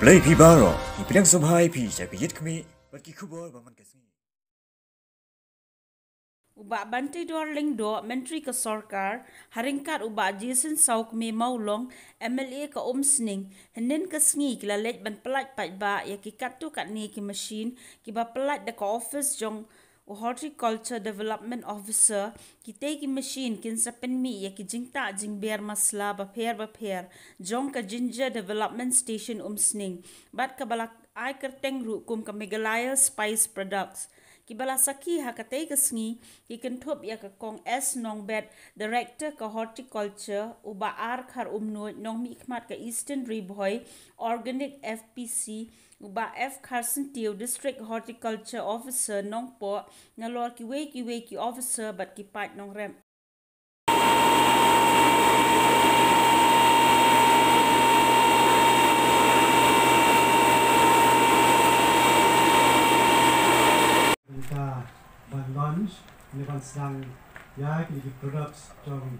Play Pibaro, Ipinang Subhai Pi, Japiyit Kami, but Kikubor, Baman Kasmi. Uba bantai dorling do menteri ke sorkar haringkat uba Jason Sauk me maulong MLA ke omsning henen ke sngi kila lej ban pelat pat ba ya ki katu kat ni ki machine ki ba pelat de ka office jong horticulture development officer ki te ki machine kin sapen mi ya ki jingta jingber masla ba pher jong ka ginger development station omsning bat ka balak ai kerteng ru kum ka Meghalaya spice products Kibala saki hakatay kasngi ikentup ya kong S nong bed director ka horticulture uba ar khar umno nong mikmat ka Eastern Ribhoy organic FPC uba F Carson Teo district horticulture officer nong po ngalor ki officer bat kipat nong rem Lunch, niban sedang ya kini products trong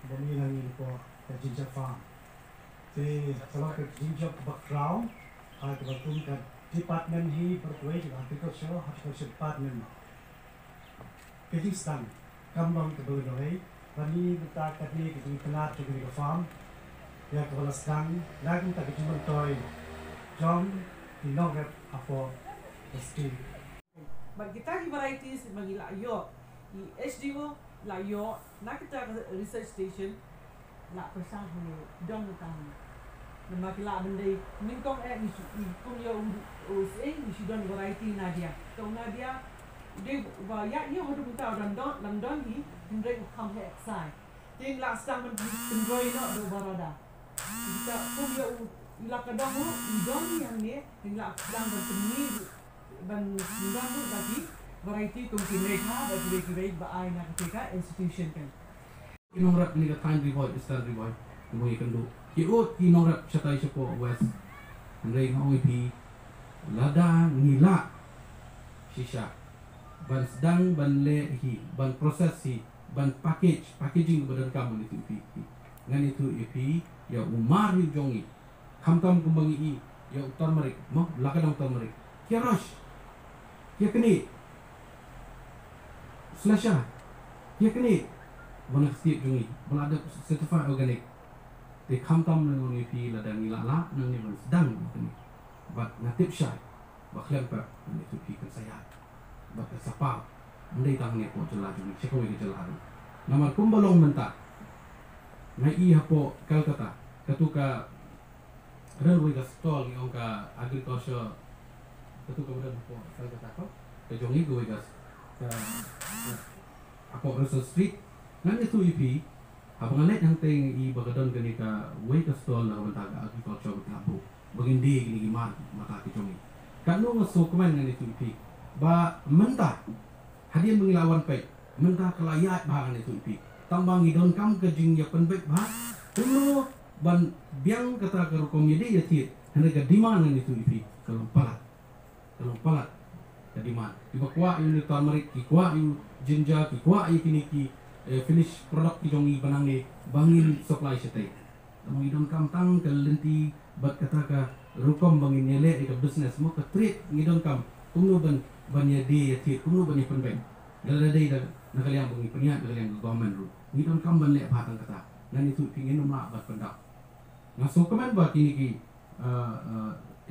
bumi nangin po ke ginger farm. Jadi kalau ke ginger background, ada betul ke department hi berkuai dengan horticulture department. Jadi sedang kambang ke bawah Bani kita kini ke tengah ke farm. Ya kalau sedang lagi kita ke cuma toy, jom tinong rep apa pasti. Bagi kita varieties bagi layo, HDO layo, nak kita research station, nak pasang ni dong tang. Nama kita benda ni kong ni kong yo ni don variety nadia. Kong nadia, dia ya hodu kita London ni, hendai come here outside. Jadi last time enjoy nak do barada. Kita kong yo ilak kadang don ni yang ni, ilak kadang bertemu ban nindang bagi variety kung mereka bagi baay na ketika institution kan. Inong rap ni ka time reboy, star reboy, mo ikando. Kiot inong rap chatay siya po west. Andai ngong ipi lada nila shisha. Ban sedang ban lehi, ban proses hi, ban packaging badan kamu itu ipi. Ngan itu ipi ya umar yu jongi. Kam kumbangi ya turmeric, mo lakadang turmeric. Kirosh Kia kini Slasha Kia kini Mana setiap jungi Mana ada certified organic Dia kamtam dengan UP ladang ilala Nang ni sedang kini Bat natip syai Baklian pak Nang itu pi kan saya Bat kesapa Andai tang ni po jelah jungi Cekawai ke jelah Nama kumbalong mentah Ngai hapo Calcutta Katuka Railway ka stall Ng ka agriculture Itu kemudian kalau kita apa? Kejongi gue gas apa Russell Street nanti itu IP apa ngalet yang teng I bagadon gani ka way ka stall na bentaga agriculture kabu bagindi gini gimana mata kejongi kan no ngesokumen ngani itu IP ba mentah hadiah mengilawan pe mentah kelayat bahan itu IP tambang idon kam kejing ya penbek bah tulu ban biang kata ke komedi ya tit hendak di mana itu IP kalau palat jadi mana iba kuah ini turmeric ki kuah ini ginger ki kuah ini ki finish product ki jongi banang ni bangin supply sete tamo idon kam tang ke lenti bat kata ka rukom bangin nyele ke business mo ke trade ngidon kam tunggu bannya dia ti tunggu bannya penben dala dai dah nakaliang bangi peniat nakaliang government ru ngidon kam ban le batang kata nan itu pingin nomla bat pendak ngaso komen ba kini ki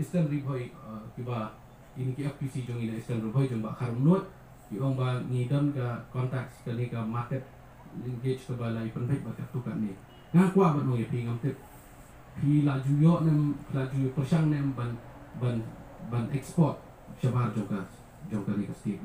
Eastern Ribhoy kiba ini ki FPC jong ina Eastern Ribhoy jong ba karunut yung ba ngidon ka contacts ka ni ka market engage ka balay penbek ba katukan ni nga kwa ba no pingam tip pi laju yo nem laju persang nem ban export syabar jong ka ni ka state